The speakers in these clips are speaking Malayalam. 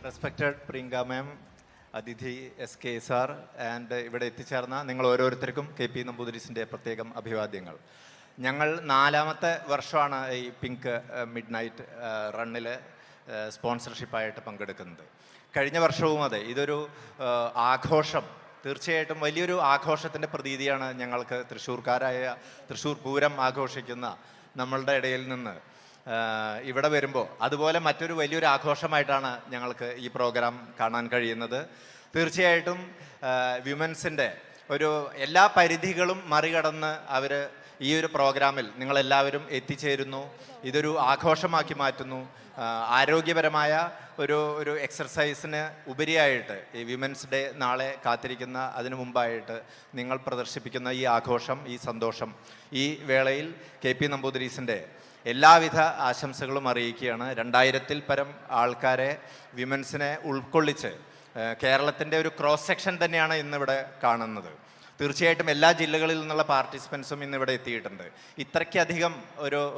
റെസ്പെക്റ്റഡ് പ്രിയങ്ക മാം, അതിഥി SK സാർ ആൻഡ് ഇവിടെ എത്തിച്ചേർന്ന നിങ്ങൾ ഓരോരുത്തർക്കും KP നമ്പൂതിരീസിൻ്റെ പ്രത്യേകം അഭിവാദ്യങ്ങൾ. ഞങ്ങൾ 4ാമത്തെ വർഷമാണ് ഈ പിങ്ക് മിഡ് നൈറ്റ് റണ്ണിൽ സ്പോൺസർഷിപ്പായിട്ട് പങ്കെടുക്കുന്നത്. കഴിഞ്ഞ വർഷവും അതെ, ഇതൊരു ആഘോഷം, തീർച്ചയായിട്ടും വലിയൊരു ആഘോഷത്തിൻ്റെ പ്രതീതിയാണ് ഞങ്ങൾക്ക് തൃശ്ശൂർ പൂരം ആഘോഷിക്കുന്ന നമ്മളുടെ ഇടയിൽ നിന്ന് ഇവിടെ വരുമ്പോൾ അതുപോലെ മറ്റൊരു വലിയൊരു ആഘോഷമായിട്ടാണ് ഞങ്ങൾക്ക് ഈ പ്രോഗ്രാം കാണാൻ കഴിയുന്നത്. തീർച്ചയായിട്ടും വിമൻസിൻ്റെ ഒരു എല്ലാ പരിധികളും മറികടന്ന് അവർ ഈ ഒരു പ്രോഗ്രാമിൽ നിങ്ങളെല്ലാവരും എത്തിച്ചേരുന്നു. ഇതൊരു ആഘോഷമാക്കി മാറ്റുന്നു. ആരോഗ്യപരമായ ഒരു എക്സർസൈസിന് ഉപരിയായിട്ട് ഈ വിമൻസ് ഡേ നാളെ കാത്തിരിക്കുന്ന അതിനു മുമ്പായിട്ട് നിങ്ങൾ പ്രദർശിപ്പിക്കുന്ന ഈ ആഘോഷം, ഈ സന്തോഷം, ഈ വേളയിൽ KP നമ്പൂതിരീസിൻ്റെ എല്ലാവിധ ആശംസകളും അറിയിക്കുകയാണ്. 2000-ൽ പരം ആൾക്കാരെ, വിമൻസിനെ ഉൾക്കൊള്ളിച്ച് കേരളത്തിൻ്റെ ഒരു ക്രോസ് സെക്ഷൻ തന്നെയാണ് ഇന്നിവിടെ കാണുന്നത്. തീർച്ചയായിട്ടും എല്ലാ ജില്ലകളിൽ നിന്നുള്ള പാർട്ടിസിപ്പൻസും ഇന്നിവിടെ എത്തിയിട്ടുണ്ട്. ഇത്രയ്ക്കധികം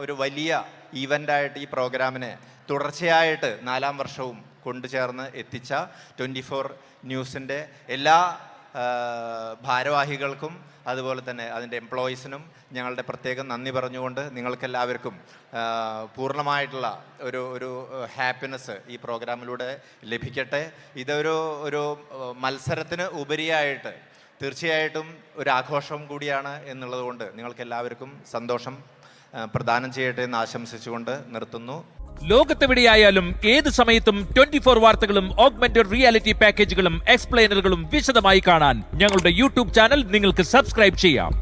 ഒരു വലിയ ഈവൻ്റായിട്ട് ഈ പ്രോഗ്രാമിനെ തുടർച്ചയായിട്ട് 4ാം വർഷവും കൊണ്ടുചേർന്ന് എത്തിച്ച 24 ന്യൂസിൻ്റെ എല്ലാ ഭാരവാഹികൾക്കും അതുപോലെ തന്നെ അതിൻ്റെ എംപ്ലോയീസിനും ഞങ്ങളുടെ പ്രത്യേകം നന്ദി പറഞ്ഞുകൊണ്ട് നിങ്ങൾക്കെല്ലാവർക്കും പൂർണ്ണമായിട്ടുള്ള ഒരു ഹാപ്പിനെസ് ഈ പ്രോഗ്രാമിലൂടെ ലഭിക്കട്ടെ. ഇതൊരു മത്സരത്തിന് ഉപരിയായിട്ട് തീർച്ചയായിട്ടും ഒരു ആഘോഷം കൂടിയാണ് എന്നുള്ളതുകൊണ്ട് നിങ്ങൾക്കെല്ലാവർക്കും സന്തോഷം പ്രദാനം ചെയ്യട്ടെ എന്ന് ആശംസിച്ചുകൊണ്ട് നിർത്തുന്നു. ലോകത്തെവിടെയായാലും ഏത് സമയത്തും 24 വാർത്തകളും ഓഗ്മെന്റഡ് റിയാലിറ്റി പാക്കേജുകളും എക്സ്പ്ലെയിനറുകളും വിശദമായി കാണാൻ ഞങ്ങളുടെ YouTube ചാനൽ നിങ്ങൾക്ക് സബ്സ്ക്രൈബ് ചെയ്യാം.